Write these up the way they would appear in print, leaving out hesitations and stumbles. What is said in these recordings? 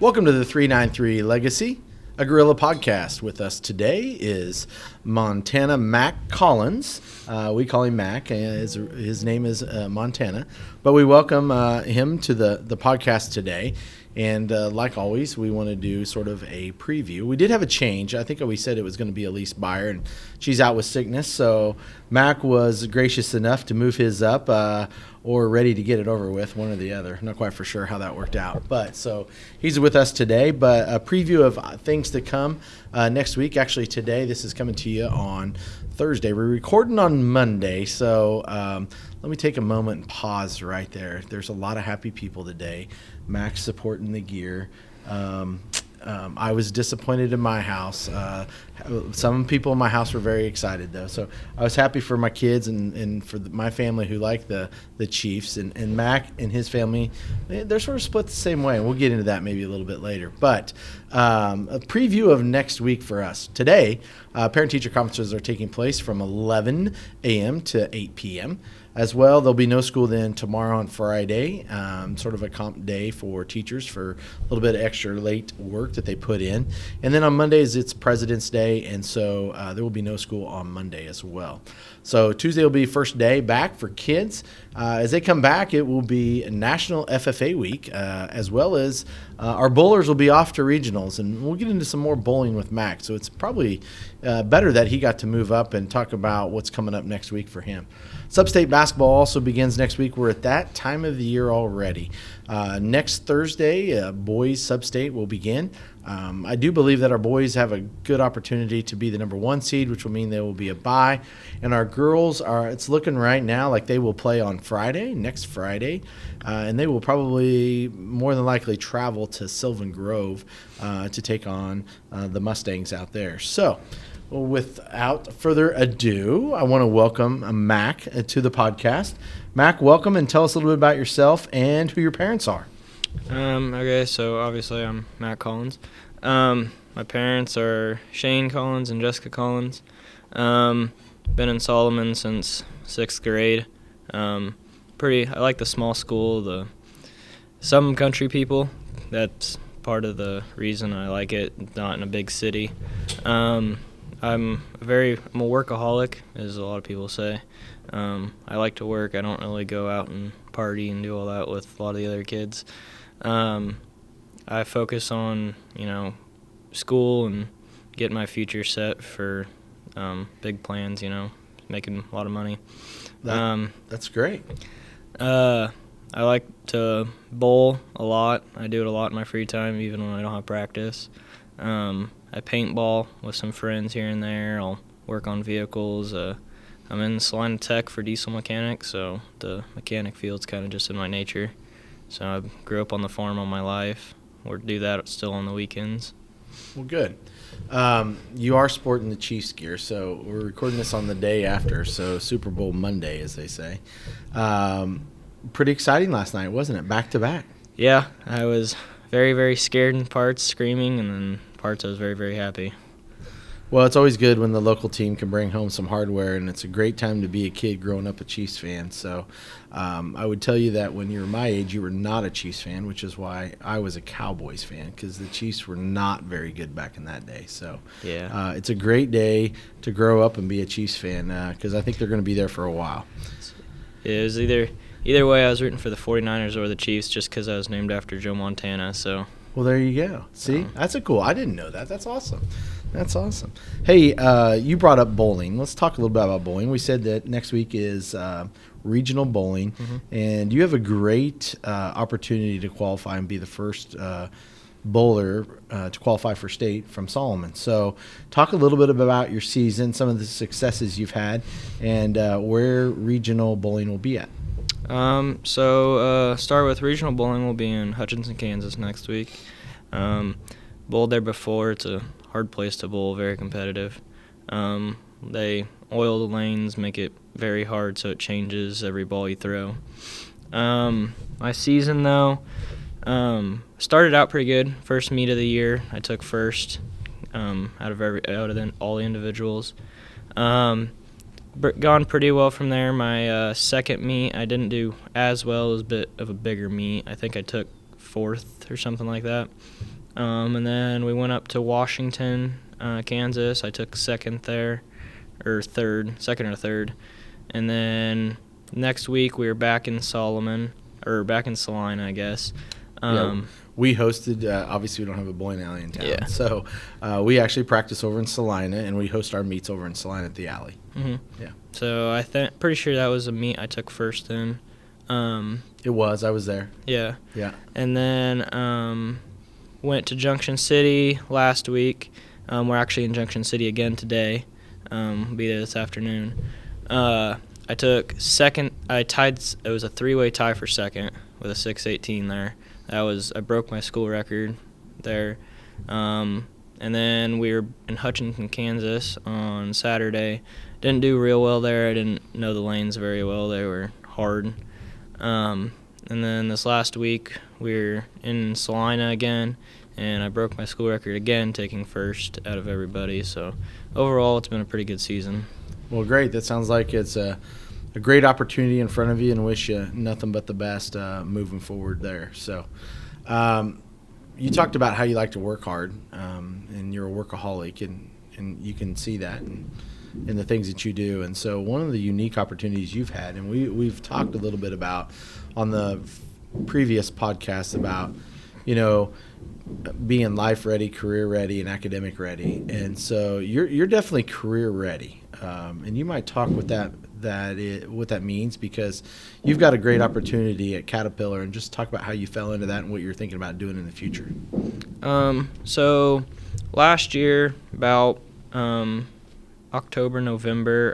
Welcome to the 393 Legacy, a Gorilla podcast. With us today is Montana Mac Collins. We call him Mac. His name is Montana. But we welcome him to the podcast today. And like always, we want to do sort of a preview. We did have a change. I think we said it was going to be Elise Beyer, and she's out with sickness. So Mac was gracious enough to move his up or ready to get it over with, one or the other. I'm not quite for sure how that worked out. But so he's with us today. But a preview of things to come next week. Actually, today, this is coming to you on Thursday. We're recording on Monday. So let me take a moment and pause right there. There's a lot of happy people today. Mac's supporting the gear. I was disappointed in my house. Some people in my house were very excited, though. So I was happy for my kids and for my family who like the Chiefs. And Mac and his family, they're sort of split the same way. And we'll get into that maybe a little bit later. But a preview of next week for us. Today, parent-teacher conferences are taking place from 11 a.m. to 8 p.m. As well, there'll be no school then tomorrow on Friday, sort of a comp day for teachers for a little bit of extra late work that they put in. And then on Mondays, it's President's Day, and so there will be no school on Monday as well. So Tuesday will be first day back for kids. As they come back, it will be National FFA Week, as well as our bowlers will be off to regionals, and we'll get into some more bowling with Mac. So it's probably better that he got to move up and talk about what's coming up next week for him. Sub-state basketball also begins next week. We're at that time of the year already. Next Thursday, boys sub-state will begin. I do believe that our boys have a good opportunity to be the number 1 seed, which will mean they will be a bye. And our girls it's looking right now like they will play on Friday, next Friday, and they will probably more than likely travel to Sylvan Grove to take on the Mustangs out there. So, without further ado, I want to welcome Mac to the podcast. Mac, welcome, and tell us a little bit about yourself and who your parents are. Okay, so obviously I'm Mac Collins. My parents are Shane Collins and Jessica Collins. Been in Solomon since 6th grade. I like the small school, some country people. That's part of the reason I like it, not in a big city. I'm a workaholic, as a lot of people say. I like to work. I don't really go out and party and do all that with a lot of the other kids. I focus on, school and getting my future set for big plans, making a lot of money. That's great. I like to bowl a lot. I do it a lot in my free time, even when I don't have practice. I paintball with some friends here and there. I'll work on vehicles. I'm in Salina Tech for diesel mechanics, so the mechanic field's kind of just in my nature. So I grew up on the farm all my life. Or do that still on the weekends. Well, good. You are sporting the Chiefs gear, so we're recording this on the day after, so Super Bowl Monday, as they say. Pretty exciting last night, wasn't it? Back to back. Yeah, I was very, very scared in parts, screaming, and then parts I was very, very happy. Well, it's always good when the local team can bring home some hardware, and it's a great time to be a kid growing up a Chiefs fan. So I would tell you that when you were my age, you were not a Chiefs fan, which is why I was a Cowboys fan, because the Chiefs were not very good back in that day. So yeah, it's a great day to grow up and be a Chiefs fan, because I think they're going to be there for a while. It was either way, I was rooting for the 49ers or the Chiefs just because I was named after Joe Montana. So. Well, there you go. See, that's I didn't know that. That's awesome. That's awesome. Hey, you brought up bowling. Let's talk a little bit about bowling. We said that next week is regional bowling, and you have a great opportunity to qualify and be the first bowler to qualify for state from Solomon. So talk a little bit about your season, some of the successes you've had, and where regional bowling will be at. Start with regional bowling will be in Hutchinson, Kansas next week. Bowled there before. It's a hard place to bowl, very competitive. They oil the lanes, make it very hard so it changes every ball you throw. My season, though, started out pretty good. First meet of the year, I took first out of all the individuals. Gone pretty well from there. My second meet, I didn't do as well. It was a bit of a bigger meet. I think I took 4th or something like that. And then we went up to Washington, Kansas. I took second there, or second or third. And then next week we were back in Salina, I guess. We hosted, obviously we don't have a bowling alley in town. Yeah. So we actually practice over in Salina, and we host our meets over in Salina at the alley. Mm-hmm. Yeah. So pretty sure that was a meet I took first in. It was. I was there. Yeah. Yeah. And then went to Junction City last week. We're actually in Junction City again today. Be there this afternoon. I took second. It was a 3-way tie for second with a 6:18 there. I broke my school record there. And then we were in Hutchinson, Kansas on Saturday. Didn't do real well there. I didn't know the lanes very well. They were hard. And then this last week we were in Salina again, and I broke my school record again, taking first out of everybody. So overall, it's been a pretty good season. Well, great. That sounds like it's a great opportunity in front of you, and wish you nothing but the best moving forward there. So you talked about how you like to work hard, and you're a workaholic, and you can see that in the things that you do. And so one of the unique opportunities you've had, and we've talked a little bit about on the previous podcast about, being life ready, career ready, and academic ready. And so you're definitely career ready. And you might talk with what that means, because you've got a great opportunity at Caterpillar, and just talk about how you fell into that and what you're thinking about doing in the future. So last year, about October, November,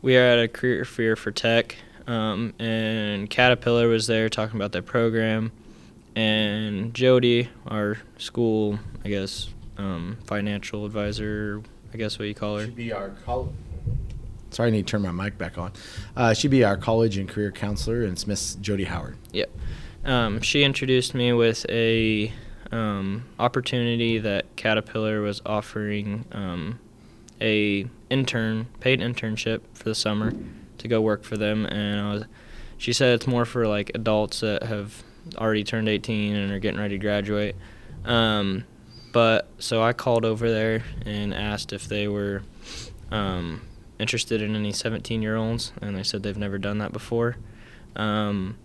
we were at a career fair for tech, and Caterpillar was there talking about their program, and Jody, our school, I guess, financial advisor, I guess what you call her. She'd be our Sorry, I need to turn my mic back on. She'd be our college and career counselor, and it's Miss Jody Howard. Yep. She introduced me with a opportunity that Caterpillar was offering a paid internship for the summer to go work for them, and she said it's more for like adults that have already turned 18 and are getting ready to graduate. But so I called over there and asked if they were interested in any 17-year-olds, and they said they've never done that before. And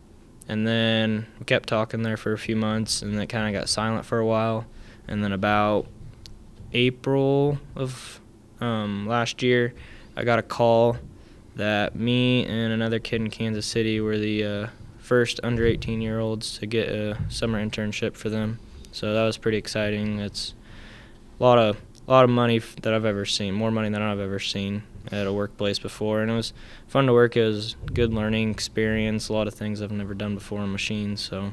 then we kept talking there for a few months, and it kind of got silent for a while. And then about April of last year, I got a call that me and another kid in Kansas City were the first under 18-year-olds to get a summer internship for them. So that was pretty exciting. It's a lot of money that I've ever seen, more money than I've ever seen at a workplace before, and it was fun to work. It was a good learning experience, a lot of things I've never done before on machines. So,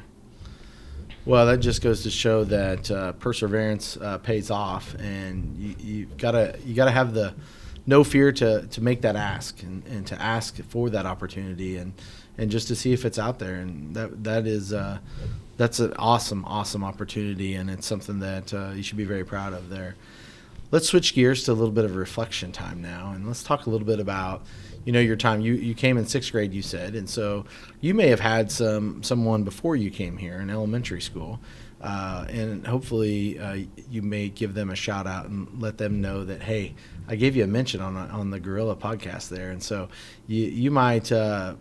well, that just goes to show that perseverance pays off, and you gotta have the no fear to make that ask, and to ask for that opportunity, and just to see if it's out there. And that's an awesome opportunity, and it's something that you should be very proud of there. Let's switch gears to a little bit of reflection time now, and let's talk a little bit about, your time. You came in 6th grade, you said, and so you may have had someone before you came here in elementary school, and hopefully you may give them a shout out and let them know that, hey, I gave you a mention on the Gorilla podcast there, and so you might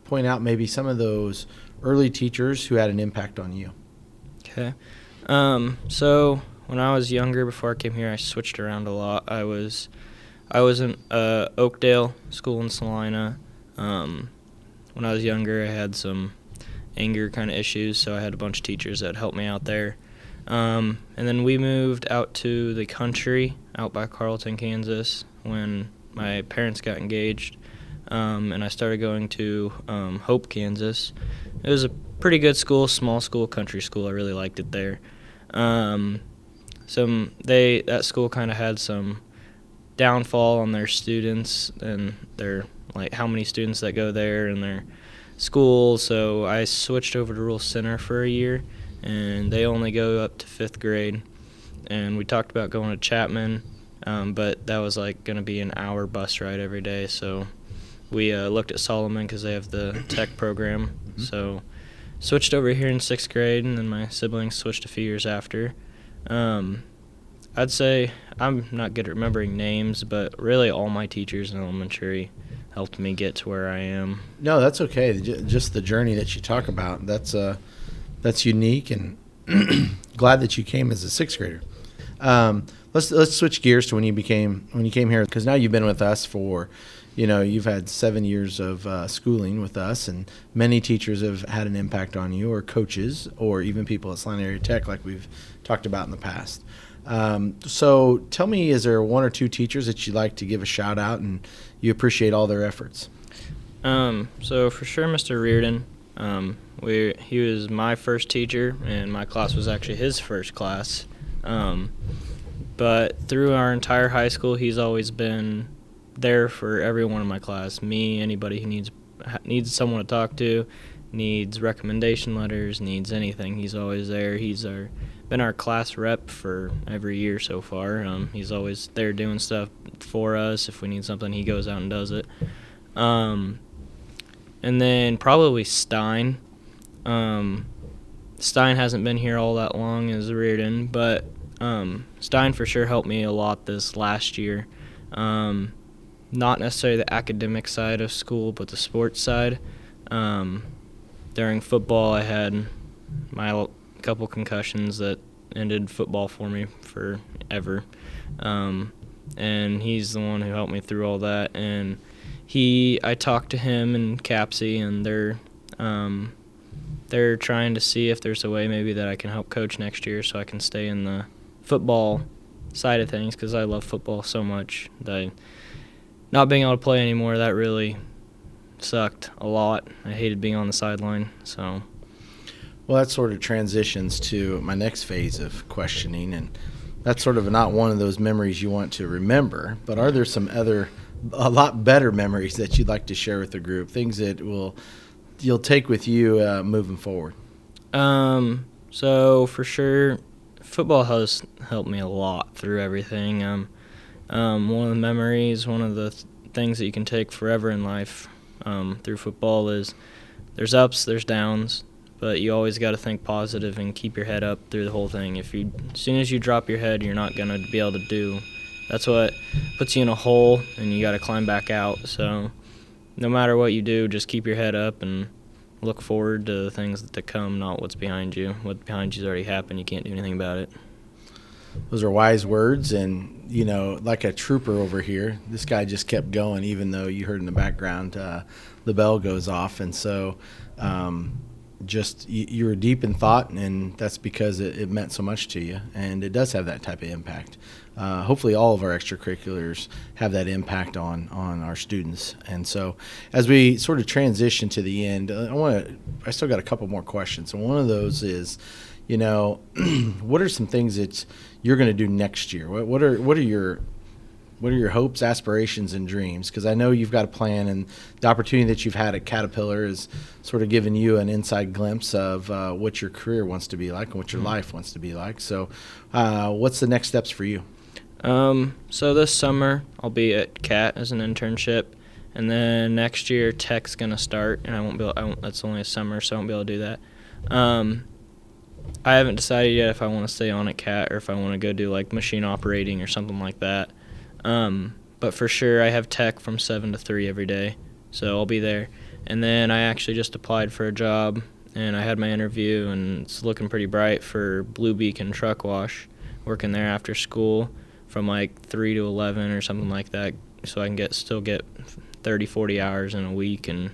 point out maybe some of those early teachers who had an impact on you. Okay. So when I was younger, before I came here, I switched around a lot. I was in Oakdale School in Salina. When I was younger, I had some anger kind of issues, so I had a bunch of teachers that helped me out there. And then we moved out to the country, out by Carlton, Kansas, when my parents got engaged, and I started going to Hope, Kansas. It was a pretty good school, small school, country school. I really liked it there. That school kind of had some downfall on their students and their how many students that go there in their school. So I switched over to Rural Center for a year, and they only go up to 5th grade. And we talked about going to Chapman, but that was going to be an hour bus ride every day. So we looked at Solomon because they have the tech program. Mm-hmm. So switched over here in 6th grade, and then my siblings switched a few years after. I'd say I'm not good at remembering names, but really all my teachers in elementary helped me get to where I am. No, that's okay. Just the journey that you talk about, that's unique, and glad that you came as a 6th grader. Let's switch gears to when you came here, because now you've been with us for, you've had 7 years of schooling with us, and many teachers have had an impact on you, or coaches, or even people at Salina Area Tech, like we've talked about in the past. So tell me, is there one or two teachers that you'd like to give a shout out and you appreciate all their efforts? So for sure, Mr. Reardon. He was my first teacher, and my class was actually his first class. But through our entire high school, he's always been there for everyone in my class. Me, anybody who needs someone to talk to, needs recommendation letters, needs anything, he's always there. He's been our class rep for every year so far. He's always there doing stuff for us. If we need something, he goes out and does it. And then probably Stein. Stein hasn't been here all that long as Reardon, but Stein for sure helped me a lot this last year. Not necessarily the academic side of school, but the sports side. During football, I had my couple concussions that ended football for me forever. And he's the one who helped me through all that. And I talked to him and Capsy, and they're trying to see if there's a way maybe that I can help coach next year so I can stay in the football side of things, because I love football so much. Not being able to play anymore, that really sucked a lot. I hated being on the sideline. So, well, that sort of transitions to my next phase of questioning, and that's sort of not one of those memories you want to remember, but are there some other, a lot better memories that you'd like to share with the group, things that you'll take with you moving forward? So for sure, football has helped me a lot through everything. One of the memories, one of the things that you can take forever in life through football is there's ups, there's downs, but you always got to think positive and keep your head up through the whole thing. As soon as you drop your head, you're not going to be able to do. That's what puts you in a hole, and you got to climb back out. So no matter what you do, just keep your head up and look forward to the things that come, not what's behind you. What behind you's already happened. You can't do anything about it. Those are wise words, and, like a trooper over here, this guy just kept going, even though you heard in the background the bell goes off. And so you were deep in thought, and that's because it meant so much to you, and it does have that type of impact. Hopefully all of our extracurriculars have that impact on our students. And so as we sort of transition to the end, I still got a couple more questions. And one of those is, what are some things that you're going to do next year? What are your hopes, aspirations, and dreams? Because I know you've got a plan, and the opportunity that you've had at Caterpillar is sort of giving you an inside glimpse of what your career wants to be like and what your life wants to be like. So what's the next steps for you? So this summer I'll be at CAT as an internship, and then next year Tech's going to start, and that's only a summer, so I won't be able to do that. I haven't decided yet if I want to stay on at CAT or if I want to go do like machine operating or something like that. But for sure I have Tech from 7 to 3 every day, so I'll be there. And then I actually just applied for a job, and I had my interview, and it's looking pretty bright for Blue Beacon Truck Wash, working there after school from like 3 to 11 or something like that, so I can still get 30, 40 hours in a week and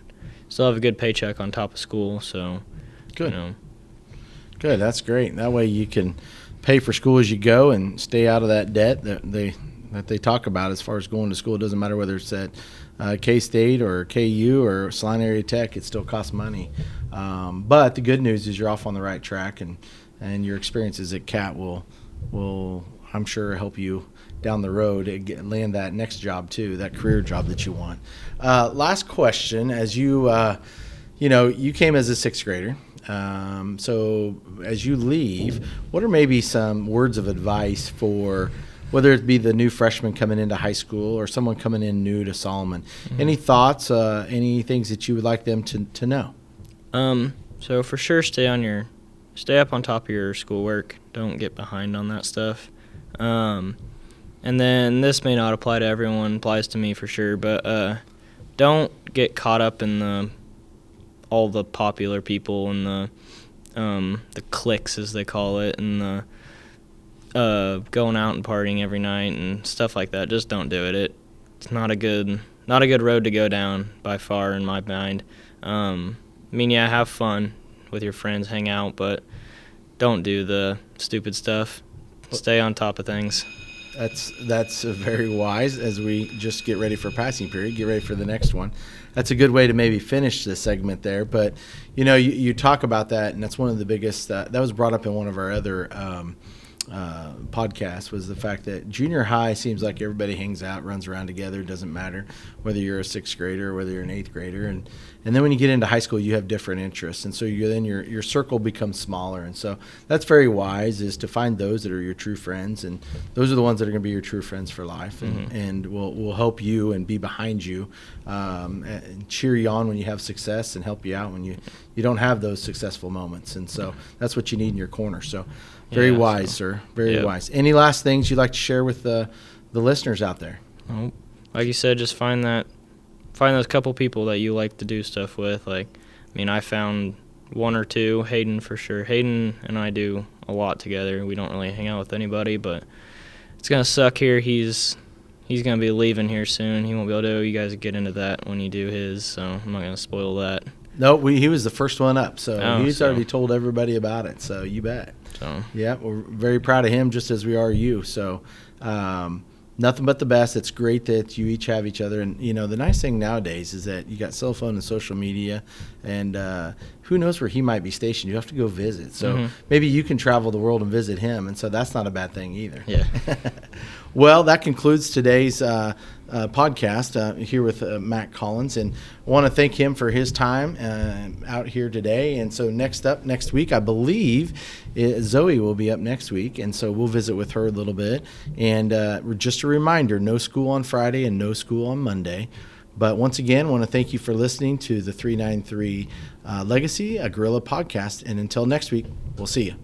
still have a good paycheck on top of school. So good. Good, that's great. That way you can pay for school as you go and stay out of that debt that they talk about as far as going to school. It doesn't matter whether it's at K-State or KU or Salina Area Tech, it still costs money. But the good news is you're off on the right track, and your experiences at CAT will I'm sure help you down the road and land that next job too, that career job that you want. Last question, as you came as a 6th grader. So as you leave, what are maybe some words of advice for whether it be the new freshman coming into high school or someone coming in new to Solomon? Mm-hmm. Any thoughts, any things that you would like them to know? So for sure, stay up on top of your schoolwork. Don't get behind on that stuff. And then this may not apply to everyone, applies to me for sure, but don't get caught up in all the popular people and the cliques, as they call it, and the going out and partying every night and stuff like that. Just don't do it. It's not a good road to go down by far in my mind. Yeah, have fun with your friends, hang out, but don't do the stupid stuff. Stay on top of things. That's very wise. As we just get ready for passing period, get ready for the next one. That's a good way to maybe finish this segment there. But you talk about that, and that's one of the biggest. That was brought up in one of our other podcast, was the fact that junior high seems like everybody hangs out, runs around together. It doesn't matter whether you're a sixth grader or whether you're an eighth grader, and then when you get into high school, you have different interests, and so your circle becomes smaller. And so that's very wise, is to find those that are your true friends, and those are the ones that are going to be your true friends for life, and will help you and be behind you, and cheer you on when you have success, and help you out when you don't have those successful moments. And so that's what you need in your corner. So very wise, sir. Very wise. Any last things you'd like to share with the listeners out there? Oh, like you said, just find those couple people that you like to do stuff with. I found one or two. Hayden for sure. Hayden and I do a lot together. We don't really hang out with anybody, but it's gonna suck here. He's gonna be leaving here soon. He won't be able to. You guys get into that when you do his, so I'm not gonna spoil that. No, he was the first one up, so he's already told everybody about it. So you bet. So yeah, we're very proud of him, just as we are you. So nothing but the best. It's great that you each have each other, and the nice thing nowadays is that you got cell phone and social media, and who knows where he might be stationed. You have to go visit, so maybe you can travel the world and visit him, and so that's not a bad thing either. Yeah. Well, that concludes today's podcast here with Matt Collins, and I want to thank him for his time out here today. And so next week, I believe Zoe will be up next week, and so we'll visit with her a little bit. And just a reminder, no school on Friday and no school on Monday. But once again, I want to thank you for listening to the 393 Legacy, a Guerrilla podcast. And until next week, we'll see you.